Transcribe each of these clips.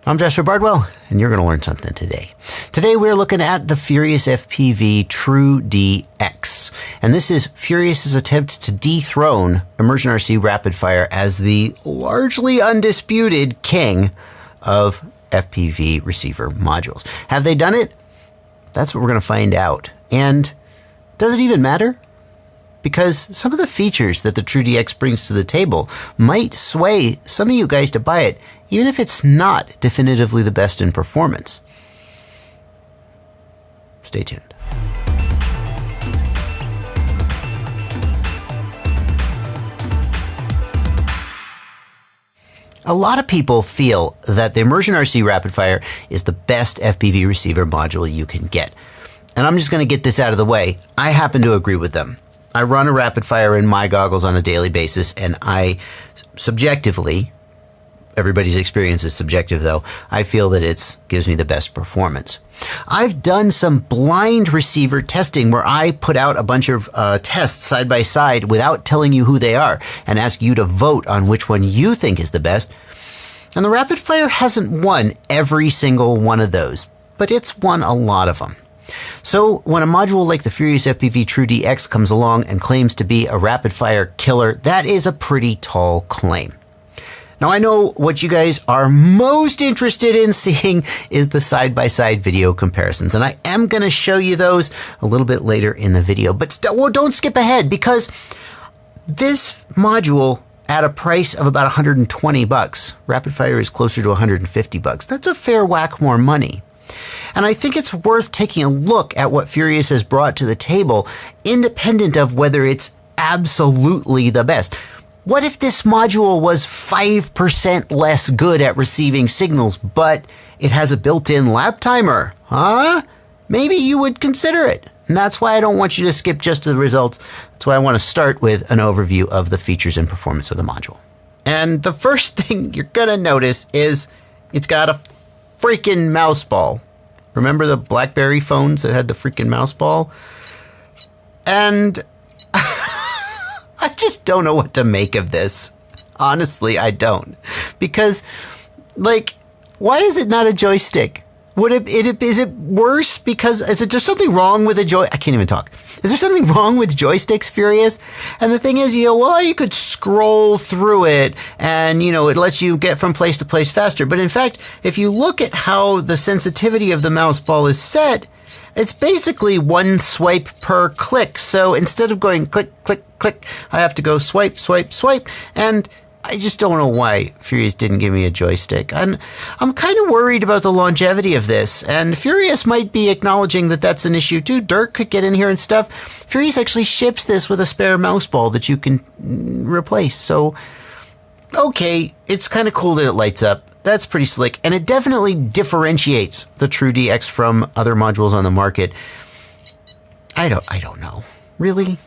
I'm Joshua Bardwell, and you're going to learn something today. Today we're looking at the Furious FPV True-D X. And this is Furious's attempt to dethrone Immersion RC RapidFire as the largely undisputed king of FPV receiver modules. Have they done it? That's what we're going to find out. And does it even matter? Because some of the features that the True-D X brings to the table might sway some of you guys to buy it, even if it's not definitively the best in performance. Stay tuned. A lot of people feel that the Immersion RC RapidFire is the best FPV receiver module you can get. And I'm just going to get this out of the way. I happen to agree with them. I run a RapidFire in my goggles on a daily basis, and I subjectively, everybody's experience is subjective though, I feel that it gives me the best performance. I've done some blind receiver testing where I put out a bunch of tests side by side without telling you who they are and ask you to vote on which one you think is the best. And the RapidFire hasn't won every single one of those, but it's won a lot of them. So when a module like the Furious FPV True-D X comes along and claims to be a RapidFire killer, that is a pretty tall claim. Now I know what you guys are most interested in seeing is the side-by-side video comparisons, and I am going to show you those a little bit later in the video. But still, don't skip ahead, because this module at a price of about 120 bucks, RapidFire is closer to 150 bucks. That's a fair whack more money. And I think it's worth taking a look at what Furious has brought to the table, independent of whether it's absolutely the best. What if this module was 5% less good at receiving signals, but it has a built-in lap timer? Huh? Maybe you would consider it. And that's why I don't want you to skip just to the results. That's why I want to start with an overview of the features and performance of the module. And the first thing you're going to notice is it's got a freaking mouse ball. Remember the BlackBerry phones that had the freaking mouse ball? And I just don't know what to make of this. Honestly, I don't. Because, like, why is it not a joystick? Is it worse because, is there something wrong with I can't even talk. Is there something wrong with joysticks, Furious? And the thing is, well, you could scroll through it and, it lets you get from place to place faster. But in fact, if you look at how the sensitivity of the mouse ball is set, it's basically one swipe per click. So instead of going click, click, click, I have to go swipe, swipe, swipe. And I just don't know why Furious didn't give me a joystick. I'm kind of worried about the longevity of this, and Furious might be acknowledging that that's an issue too. Dirt could get in here and stuff. Furious actually ships this with a spare mouse ball that you can replace. So, okay, it's kind of cool that it lights up. That's pretty slick, and it definitely differentiates the True-D X from other modules on the market. I don't know. Really?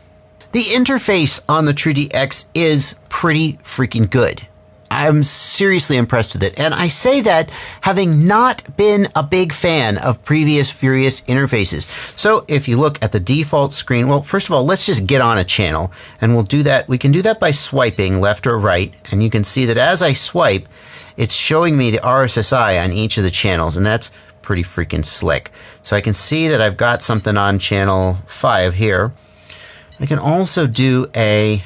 The interface on the True-D X is pretty freaking good. I'm seriously impressed with it. And I say that having not been a big fan of previous Furious interfaces. So if you look at the default screen, well, first of all, let's just get on a channel, and we'll do that. We can do that by swiping left or right. And you can see that as I swipe, it's showing me the RSSI on each of the channels, and that's pretty freaking slick. So I can see that I've got something on channel 5 here. I can also do a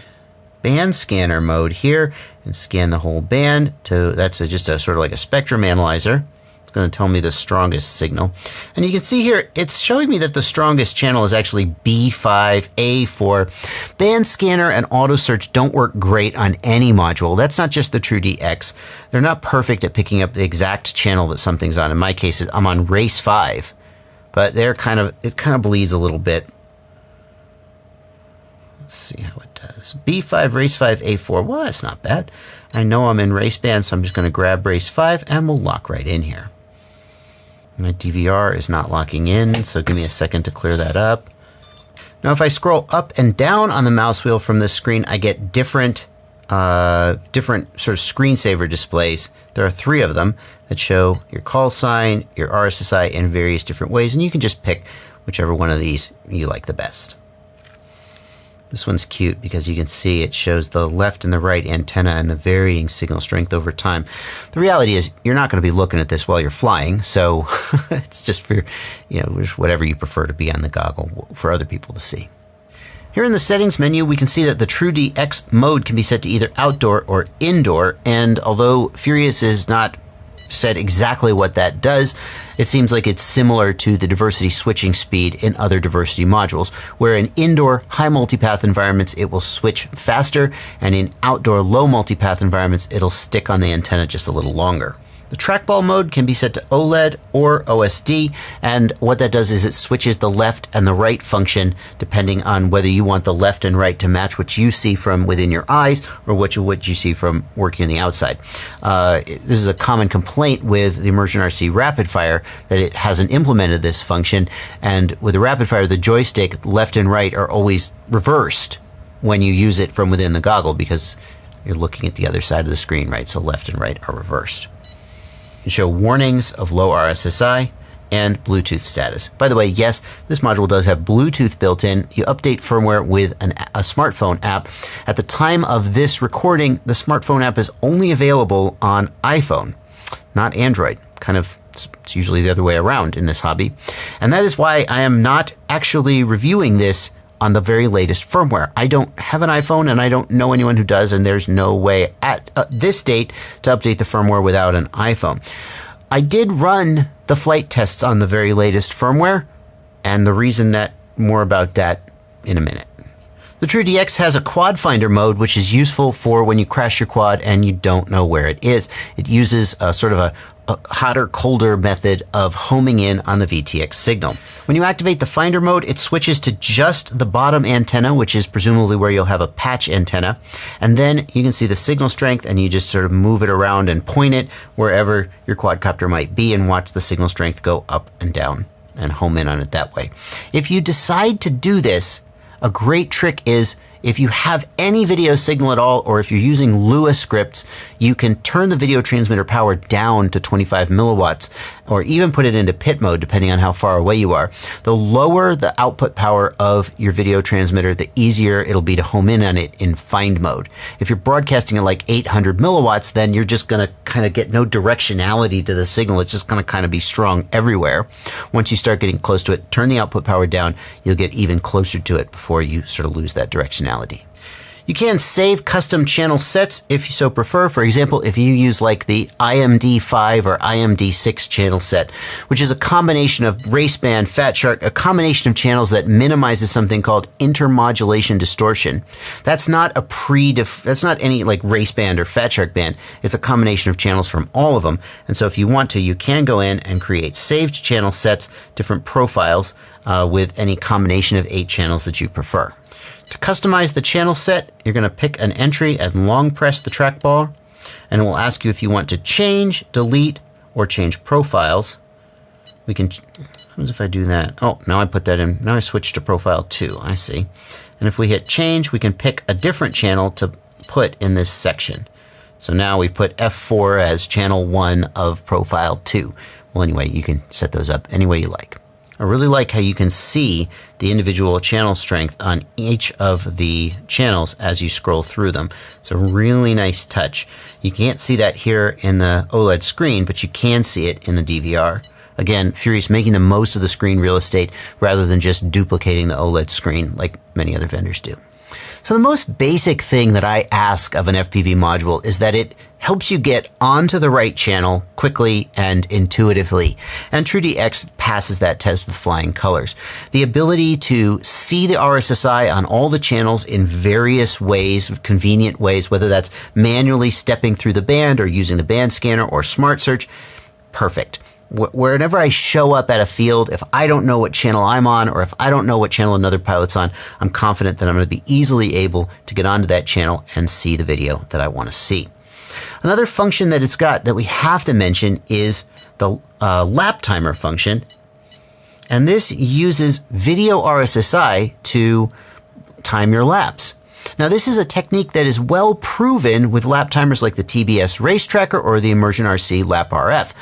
band scanner mode here and scan the whole band. That's just a sort of like a spectrum analyzer. It's going to tell me the strongest signal. And you can see here, it's showing me that the strongest channel is actually B5A4. Band scanner and auto search don't work great on any module. That's not just the True-D X. They're not perfect at picking up the exact channel that something's on. In my case, I'm on race 5, but it kind of bleeds a little bit. Let's see how it does. B5, race 5, A4. Well, that's not bad. I know I'm in race band, so I'm just going to grab race 5 and we'll lock right in here. My DVR is not locking in, so give me a second to clear that up. Now, if I scroll up and down on the mouse wheel from this screen, I get different sort of screensaver displays. There are 3 of them that show your call sign, your RSSI in various different ways, and you can just pick whichever one of these you like the best. This one's cute because you can see it shows the left and the right antenna and the varying signal strength over time. The reality is you're not going to be looking at this while you're flying, so it's just for, just whatever you prefer to be on the goggle for other people to see. Here in the settings menu, we can see that the True-D X mode can be set to either outdoor or indoor, and although Furious is not said exactly what that does, it seems like it's similar to the diversity switching speed in other diversity modules, where in indoor high multipath environments it will switch faster, and in outdoor low multipath environments it'll stick on the antenna just a little longer. The trackball mode can be set to OLED or OSD, and what that does is it switches the left and the right function depending on whether you want the left and right to match what you see from within your eyes or what you see from working on the outside. This is a common complaint with the Immersion RC RapidFire, that it hasn't implemented this function, and with the RapidFire the joystick left and right are always reversed when you use it from within the goggle because you're looking at the other side of the screen, right? So left and right are reversed. You show warnings of low RSSI and Bluetooth status. By the way, yes, this module does have Bluetooth built in. You update firmware with a smartphone app. At the time of this recording, the smartphone app is only available on iPhone, not Android. It's usually the other way around in this hobby. And that is why I am not actually reviewing this on the very latest firmware. I don't have an iPhone and I don't know anyone who does, and there's no way at this date to update the firmware without an iPhone. I did run the flight tests on the very latest firmware, and the reason that more about that in a minute. The True-D X has a quad finder mode, which is useful for when you crash your quad and you don't know where it is. It uses a sort of a hotter, colder method of homing in on the VTX signal. When you activate the finder mode, it switches to just the bottom antenna, which is presumably where you'll have a patch antenna. And then you can see the signal strength, and you just sort of move it around and point it wherever your quadcopter might be and watch the signal strength go up and down and home in on it that way. If you decide to do this, a great trick is if you have any video signal at all, or if you're using Lua scripts, you can turn the video transmitter power down to 25 milliwatts, or even put it into pit mode depending on how far away you are. The lower the output power of your video transmitter, the easier it'll be to home in on it in find mode. If you're broadcasting at like 800 milliwatts, then you're just going to kind of get no directionality to the signal. It's just going to kind of be strong everywhere. Once you start getting close to it, turn the output power down. You'll get even closer to it before you sort of lose that directionality. You can save custom channel sets if you so prefer. For example, if you use like the IMD5 or IMD6 channel set, which is a combination of raceband, Fat Shark, a combination of channels that minimizes something called intermodulation distortion. That's not that's not any like raceband or Fat Shark band. It's a combination of channels from all of them. And so if you want to, you can go in and create saved channel sets, different profiles with any combination of 8 channels that you prefer. To customize the channel set, you're going to pick an entry and long press the trackball, and it will ask you if you want to change, delete, or change profiles. We can, what happens if I do that? Oh, now I put that in, now I switch to profile 2, I see. And if we hit change, we can pick a different channel to put in this section. So now we put F4 as channel 1 of profile 2. Well, anyway, you can set those up any way you like. I really like how you can see the individual channel strength on each of the channels as you scroll through them. It's a really nice touch. You can't see that here in the OLED screen, but you can see it in the DVR. Again, Furious making the most of the screen real estate rather than just duplicating the OLED screen like many other vendors do. So the most basic thing that I ask of an FPV module is that it helps you get onto the right channel quickly and intuitively. And True-D X passes that test with flying colors. The ability to see the RSSI on all the channels in various ways, convenient ways, whether that's manually stepping through the band or using the band scanner or smart search, perfect. Whenever I show up at a field, if I don't know what channel I'm on or if I don't know what channel another pilot's on, I'm confident that I'm going to be easily able to get onto that channel and see the video that I want to see. Another function that it's got that we have to mention is the lap timer function. And this uses video RSSI to time your laps. Now, this is a technique that is well proven with lap timers like the TBS Race Tracker or the Immersion RC Lap RF.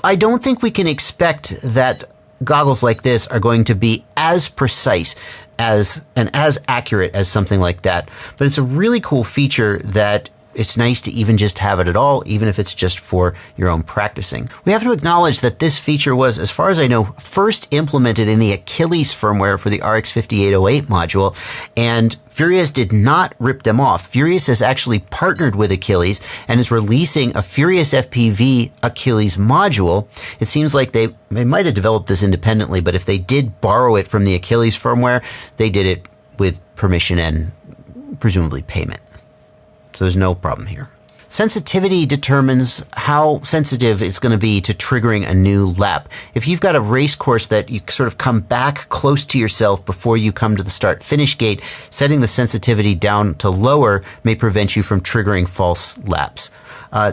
I don't think we can expect that goggles like this are going to be as precise. as accurate as something like that. But it's a really cool feature that it's nice to even just have it at all, even if it's just for your own practicing. We have to acknowledge that this feature was, as far as I know, first implemented in the Achilles firmware for the RX5808 module, and Furious did not rip them off. Furious has actually partnered with Achilles and is releasing a Furious FPV Achilles module. It seems like they might have developed this independently, but if they did borrow it from the Achilles firmware, they did it with permission and presumably payment. So there's no problem here. Sensitivity determines how sensitive it's going to be to triggering a new lap. If you've got a race course that you sort of come back close to yourself before you come to the start-finish gate, setting the sensitivity down to lower may prevent you from triggering false laps.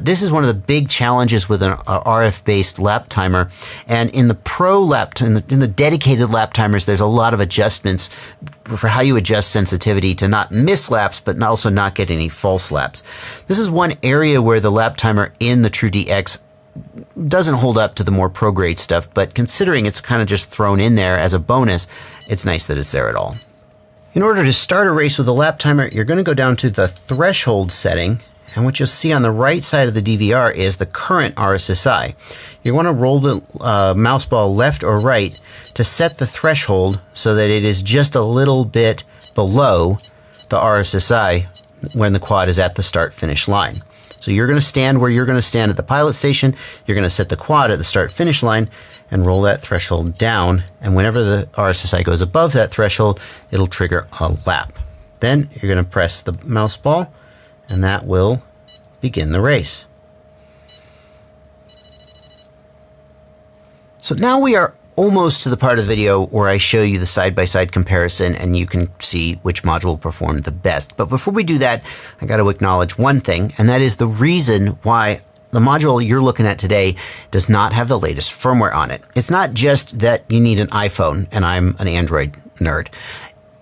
This is one of the big challenges with an RF-based lap timer. And in the pro lap, in the dedicated lap timers, there's a lot of adjustments for how you adjust sensitivity to not miss laps, but also not get any false laps. This is one area where the lap timer in the True-D X doesn't hold up to the more pro-grade stuff, but considering it's kind of just thrown in there as a bonus, it's nice that it's there at all. In order to start a race with a lap timer, you're going to go down to the threshold setting. And what you'll see on the right side of the DVR is the current RSSI. You want to roll the mouse ball left or right to set the threshold so that it is just a little bit below the RSSI when the quad is at the start-finish line. So you're going to stand where you're going to stand at the pilot station. You're going to set the quad at the start-finish line and roll that threshold down. And whenever the RSSI goes above that threshold, it'll trigger a lap. Then you're going to press the mouse ball, and that will begin the race. So now we are almost to the part of the video where I show you the side-by-side comparison and you can see which module performed the best. But before we do that, I got to acknowledge one thing, and that is the reason why the module you're looking at today does not have the latest firmware on it. It's not just that you need an iPhone, and I'm an Android nerd.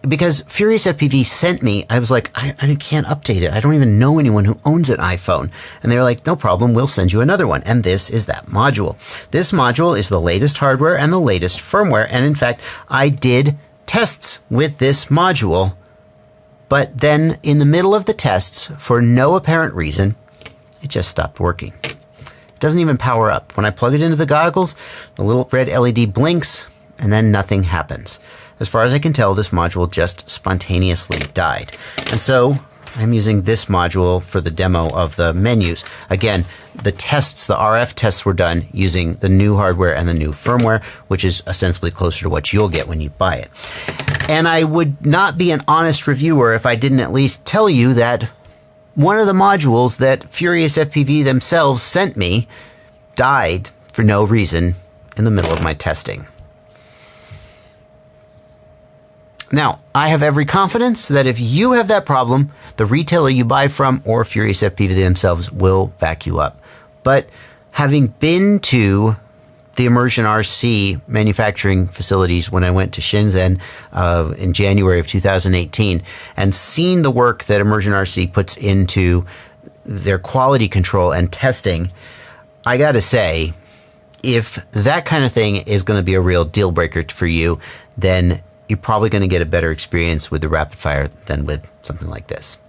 Because Furious FPV sent me, I was like, I can't update it. I don't even know anyone who owns an iPhone. And they were like, no problem, we'll send you another one. And this is that module. This module is the latest hardware and the latest firmware. And in fact, I did tests with this module. But then in the middle of the tests, for no apparent reason, it just stopped working. It doesn't even power up. When I plug it into the goggles, the little red LED blinks and then nothing happens. As far as I can tell, this module just spontaneously died. And so I'm using this module for the demo of the menus. Again, the tests, the RF tests were done using the new hardware and the new firmware, which is ostensibly closer to what you'll get when you buy it. And I would not be an honest reviewer if I didn't at least tell you that one of the modules that Furious FPV themselves sent me died for no reason in the middle of my testing. Now, I have every confidence that if you have that problem, the retailer you buy from or Furious FPV themselves will back you up. But having been to the Immersion RC manufacturing facilities when I went to Shenzhen in January of 2018 and seen the work that Immersion RC puts into their quality control and testing, I got to say, if that kind of thing is going to be a real deal breaker for you, then you're probably going to get a better experience with the RapidFire than with something like this.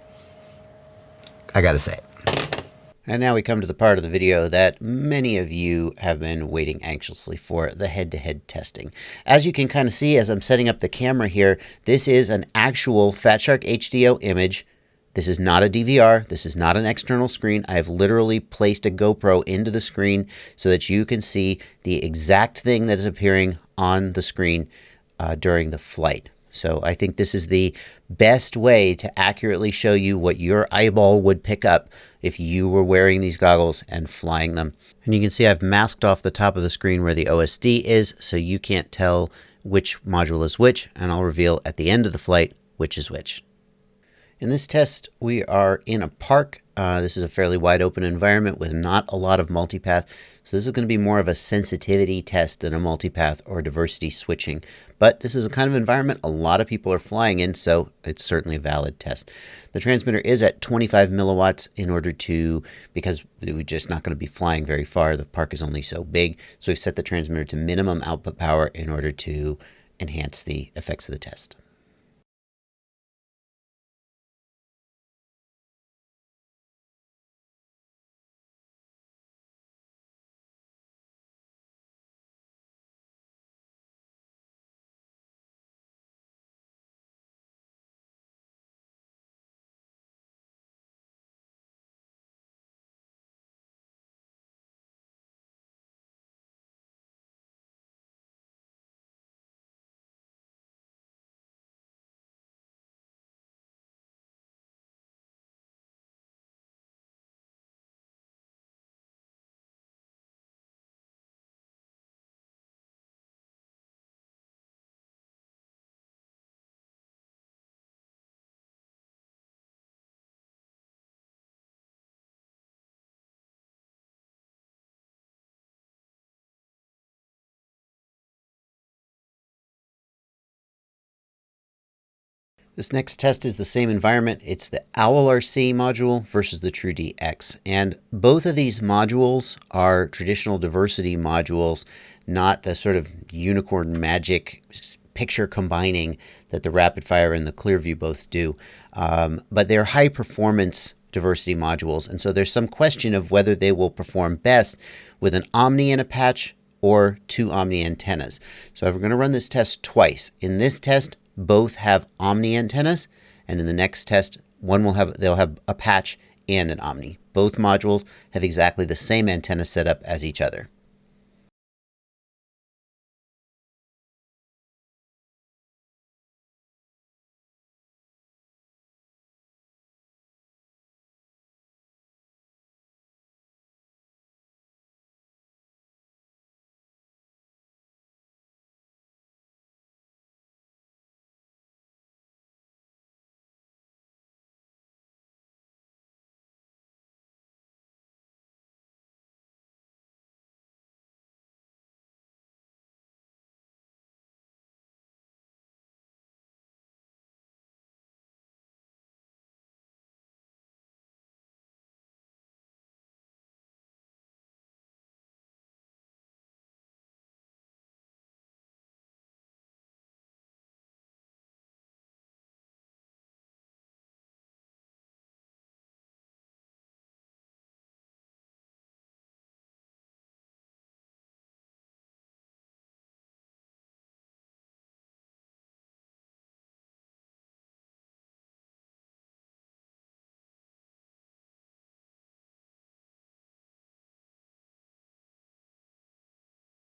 I got to say it. And now we come to the part of the video that many of you have been waiting anxiously for, the head-to-head testing. As you can kind of see as I'm setting up the camera here, this is an actual Fat Shark HDO image. This is not a DVR. This is not an external screen. I have literally placed a GoPro into the screen so that you can see the exact thing that is appearing on the screen during the flight. So I think this is the best way to accurately show you what your eyeball would pick up if you were wearing these goggles and flying them. And you can see I've masked off the top of the screen where the OSD is, so you can't tell which module is which, and I'll reveal at the end of the flight which is which. In this test, we are in a park. This is a fairly wide open environment with not a lot of multipath. So this is going to be more of a sensitivity test than a multipath or diversity switching. But this is a kind of environment a lot of people are flying in, so it's certainly a valid test. The transmitter is at 25 milliwatts in order to, because we're just not going to be flying very far. The park is only so big. So we've set the transmitter to minimum output power in order to enhance the effects of the test. This next test is the same environment. It's the OwlRC module versus the True-D X. And both of these modules are traditional diversity modules, not the sort of unicorn magic picture combining that the RapidFire and the Clearview both do. But they're high performance diversity modules. And so there's some question of whether they will perform best with an Omni and a patch or two Omni antennas. So we're going to run this test twice. In this test, both have Omni antennas, and in the next test, they'll have a patch and an Omni. Both modules have exactly the same antenna setup as each other.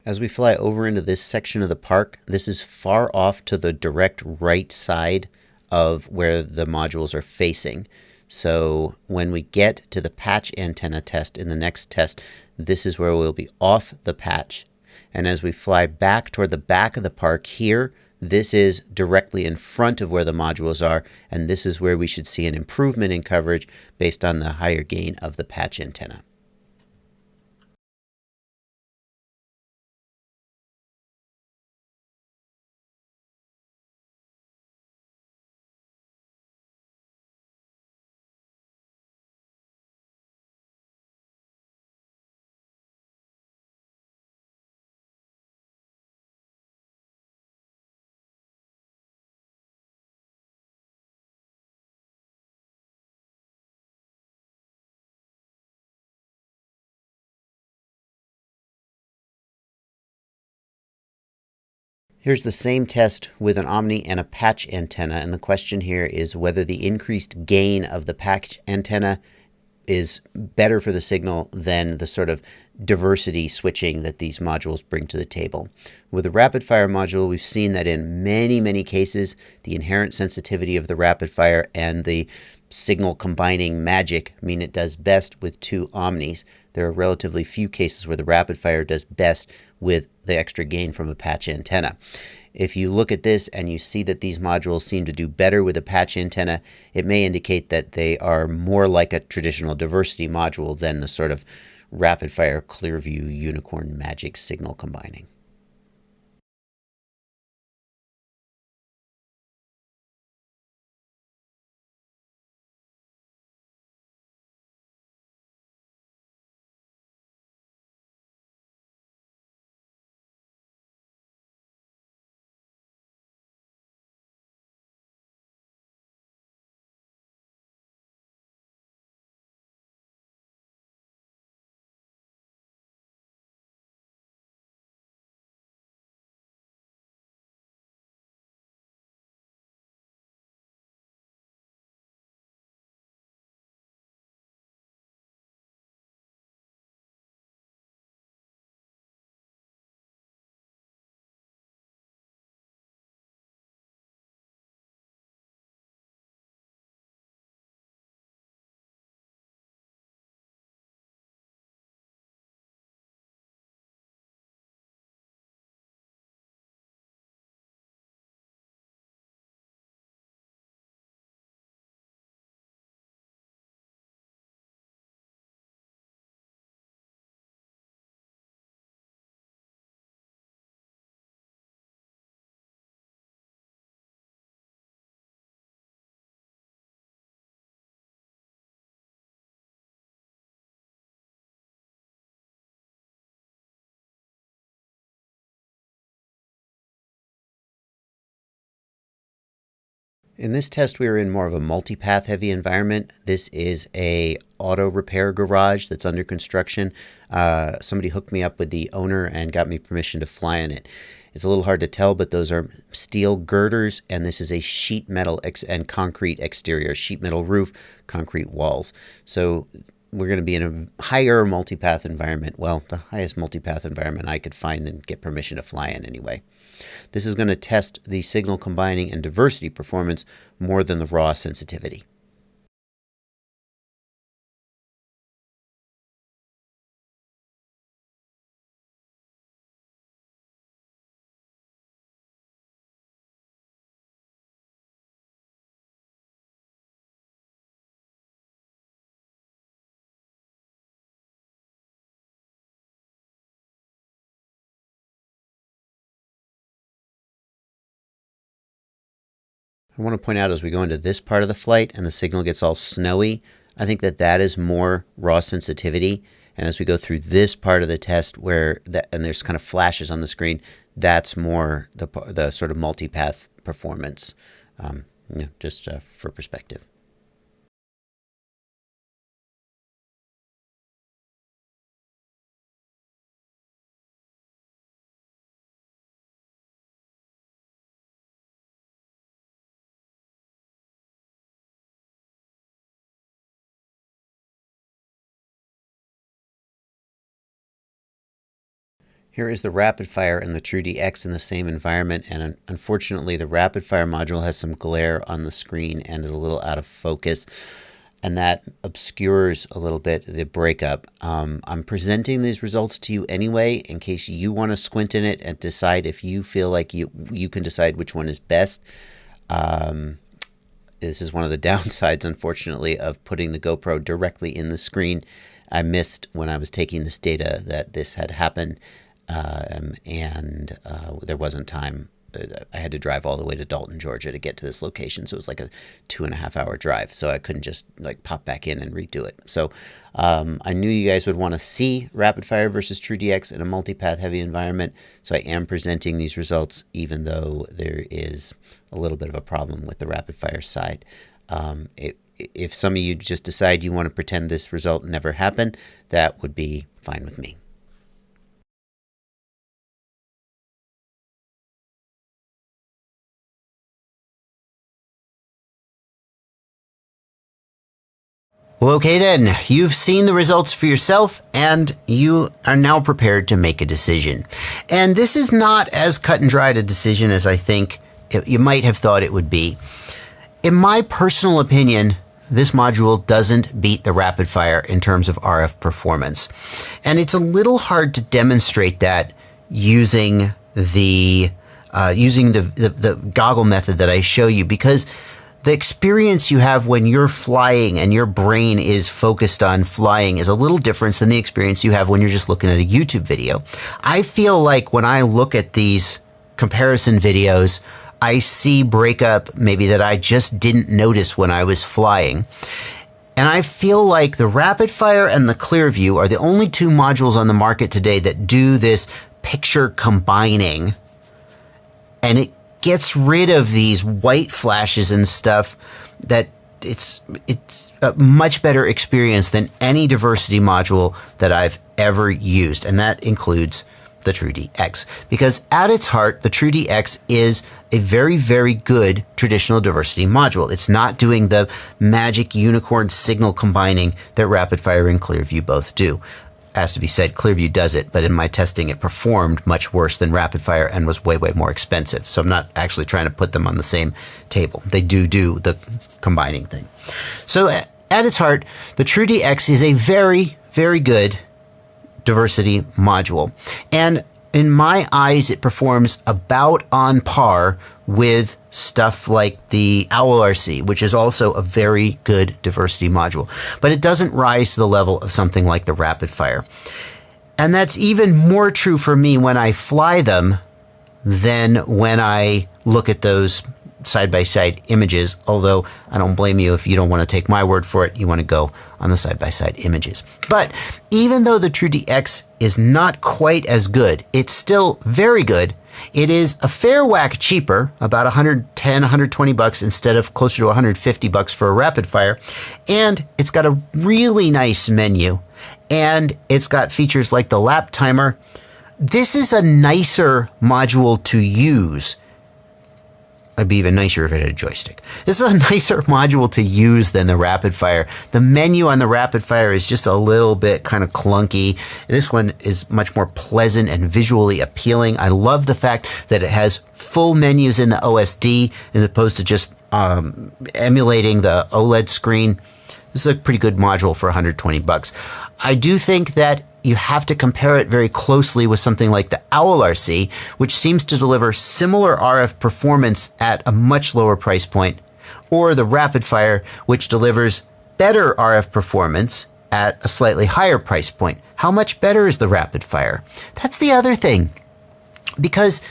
As we fly over into this section of the park, this is far off to the direct right side of where the modules are facing. So when we get to the patch antenna test in the next test, this is where we'll be off the patch. And as we fly back toward the back of the park here, this is directly in front of where the modules are, and this is where we should see an improvement in coverage based on the higher gain of the patch antenna. Here's the same test with an Omni and a patch antenna, and the question here is whether the increased gain of the patch antenna is better for the signal than the sort of diversity switching that these modules bring to the table. With the RapidFire module, we've seen that in many cases, the inherent sensitivity of the RapidFire and the signal combining magic mean it does best with two Omnis. There are relatively few cases where the RapidFire does best with the extra gain from a patch antenna. If you look at this and you see that these modules seem to do better with a patch antenna, it may indicate that they are more like a traditional diversity module than the sort of RapidFire Clearview unicorn magic signal combining. In this test, we were in more of a multipath heavy environment. This is a auto repair garage that's under construction. Somebody hooked me up with the owner and got me permission to fly in it. It's a little hard to tell, but those are steel girders, and this is a sheet metal and concrete exterior, sheet metal roof, concrete walls. So we're going to be in a higher multipath environment. Well, the highest multipath environment I could find and get permission to fly in anyway. This is going to test the signal combining and diversity performance more than the raw sensitivity. I want to point out as we go into this part of the flight and the signal gets all snowy, I think that is more raw sensitivity. And as we go through this part of the test where and there's kind of flashes on the screen, that's more the sort of multipath performance, just for perspective. Here is the RapidFire and the True-D X in the same environment, and unfortunately the RapidFire module has some glare on the screen and is a little out of focus, and that obscures a little bit the breakup. I'm presenting these results to you anyway in case you want to squint in it and decide if you feel like you can decide which one is best. This is one of the downsides, unfortunately, of putting the GoPro directly in the screen. I missed when I was taking this data that this had happened. There wasn't time. I had to drive all the way to Dalton, Georgia to get to this location. So it was like a 2.5-hour drive. So I couldn't just like pop back in and redo it. So I knew you guys would want to see RapidFire versus True-D X in a multipath heavy environment. So I am presenting these results, even though there is a little bit of a problem with the RapidFire side. If some of you just decide you want to pretend this result never happened, that would be fine with me. Well, okay then, you've seen the results for yourself and you are now prepared to make a decision. And this is not as cut and dried a decision as I think you might have thought it would be. In my personal opinion, this module doesn't beat the RapidFire in terms of RF performance. And it's a little hard to demonstrate that using the goggle method that I show you, because the experience you have when you're flying and your brain is focused on flying is a little different than the experience you have when you're just looking at a YouTube video. I feel like when I look at these comparison videos, I see breakup maybe that I just didn't notice when I was flying. And I feel like the RapidFire and the Clearview are the only two modules on the market today that do this picture combining. And it gets rid of these white flashes and stuff. That it's a much better experience than any diversity module that I've ever used, and that includes the True-D X, because at its heart the True-D X is a very, very good traditional diversity module. It's not doing the magic unicorn signal combining that RapidFire and Clearview both do. Has to be said, Clearview does it, but in my testing it performed much worse than RapidFire and was way, way more expensive. So I'm not actually trying to put them on the same table. They do the combining thing. So at its heart, the True-D X is a very, very good diversity module. And in my eyes, it performs about on par with stuff like the OwlRC, which is also a very good diversity module. But it doesn't rise to the level of something like the RapidFire. And that's even more true for me when I fly them than when I look at those side-by-side images, although I don't blame you if you don't want to take my word for it. You want to go on the side-by-side images. But even though the True-D X is not quite as good, it's still very good, It is a fair whack cheaper, about 110, 120 bucks instead of closer to 150 bucks for a RapidFire. And it's got a really nice menu. And it's got features like the lap timer. This is a nicer module to use. It'd be even nicer if it had a joystick. This is a nicer module to use than the RapidFire. The menu on the RapidFire is just a little bit kind of clunky. This one is much more pleasant and visually appealing. I love the fact that it has full menus in the OSD as opposed to just emulating the OLED screen. This is a pretty good module for 120 bucks. I do think that you have to compare it very closely with something like the OwlRC, which seems to deliver similar RF performance at a much lower price point, or the RapidFire, which delivers better RF performance at a slightly higher price point. How much better is the RapidFire? That's the other thing. Because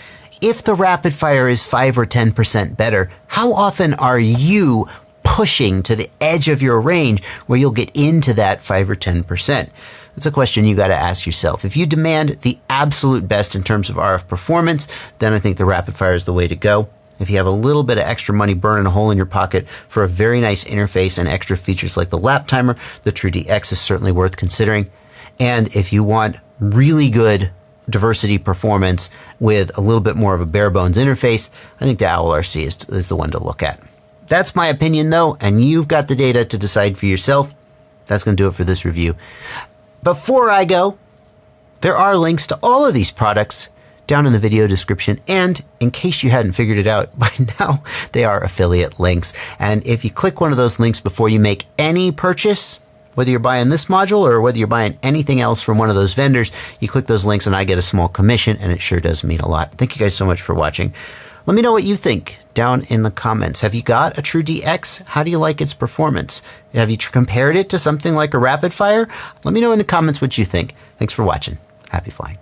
if the RapidFire is 5 or 10% better, how often are you pushing to the edge of your range where you'll get into that 5 or 10%? That's a question you got to ask yourself. If you demand the absolute best in terms of RF performance, then I think the RapidFire is the way to go. If you have a little bit of extra money burning a hole in your pocket for a very nice interface and extra features like the lap timer, the True-D X is certainly worth considering. And if you want really good diversity performance with a little bit more of a bare bones interface, I think the OwlRC is the one to look at. That's my opinion though, and you've got the data to decide for yourself. That's going to do it for this review. Before I go, there are links to all of these products down in the video description, and in case you hadn't figured it out by now, they are affiliate links. And if you click one of those links before you make any purchase, whether you're buying this module or whether you're buying anything else from one of those vendors, you click those links and I get a small commission, and it sure does mean a lot. Thank you guys so much for watching. Let me know what you think down in the comments. Have you got a True-D X? How do you like its performance? Have you compared it to something like a RapidFire? Let me know in the comments what you think. Thanks for watching. Happy flying.